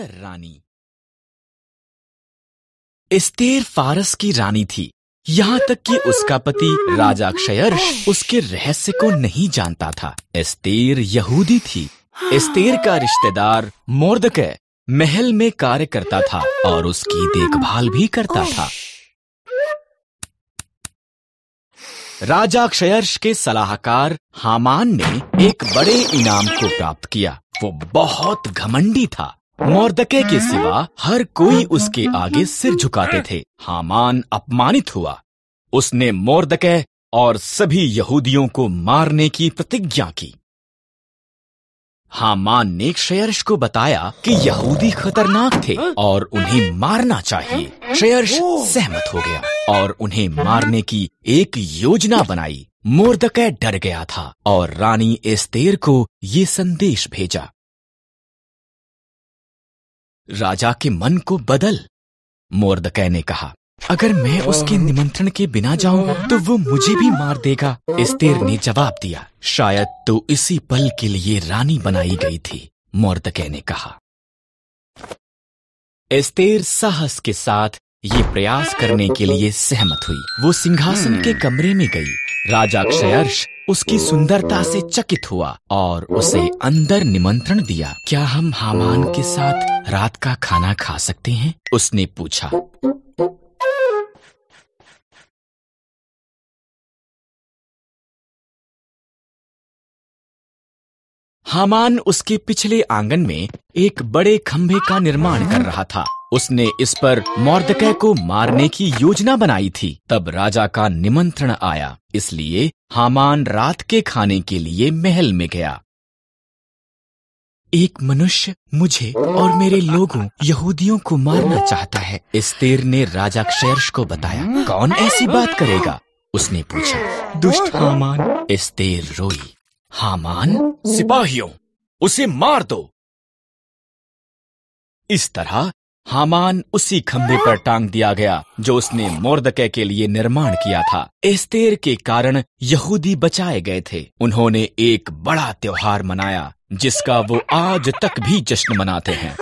सुंदर रानी। एस्तेर फारस की रानी थी, यहाँ तक कि उसका पति राजा क्षयर्ष उसके रहस्य को नहीं जानता था। एस्तेर यहूदी थी। एस्तेर का रिश्तेदार मोर्दकै महल में कार्य करता था और उसकी देखभाल भी करता था। राजा क्षयर्ष के सलाहकार हामान ने एक बड़े इनाम को प्राप्त किया। वो बहुत घमंडी था। मोर्दकै के सिवा हर कोई उसके आगे सिर झुकाते थे। हामान अपमानित हुआ। उसने मोर्दकै और सभी यहूदियों को मारने की प्रतिज्ञा की। हामान ने क्षयर्ष को बताया कि यहूदी खतरनाक थे और उन्हें मारना चाहिए। क्षयर्ष सहमत हो गया और उन्हें मारने की एक योजना बनाई। मोर्दकै डर गया था और रानी एस्तेर को ये संदेश भेजा, राजा के मन को बदल। मोर्दकै ने कहा, अगर मैं उसके निमंत्रण के बिना जाऊं तो वो मुझे भी मार देगा। एस्तेर ने जवाब दिया, शायद तो इसी पल के लिए रानी बनाई गई थी। मोर्दकै ने कहा। एस्तेर साहस के साथ ये प्रयास करने के लिए सहमत हुई। वो सिंहासन के कमरे में गई। राजा क्षयर्ष उसकी सुंदरता से चकित हुआ और उसे अंदर निमंत्रण दिया। क्या हम हामान के साथ रात का खाना खा सकते हैं? उसने पूछा। हामान उसके पिछले आंगन में एक बड़े खंभे का निर्माण कर रहा था। उसने इस पर मोर्दकै को मारने की योजना बनाई थी। तब राजा का निमंत्रण आया, इसलिए हामान रात के खाने के लिए महल में गया। एक मनुष्य मुझे और मेरे लोगों यहूदियों को मारना चाहता है, एस्तेर ने राजा क्षयर्ष को बताया। कौन ऐसी बात करेगा? उसने पूछा। दुष्ट हामान। एस्तेर रोई। हामान, सिपाहियों, उसे मार दो। इस तरह हामान उसी खंभे पर टांग दिया गया जो उसने मोर्दकै के लिए निर्माण किया था। एस्तेर के कारण यहूदी बचाए गए थे। उन्होंने एक बड़ा त्योहार मनाया जिसका वो आज तक भी जश्न मनाते हैं।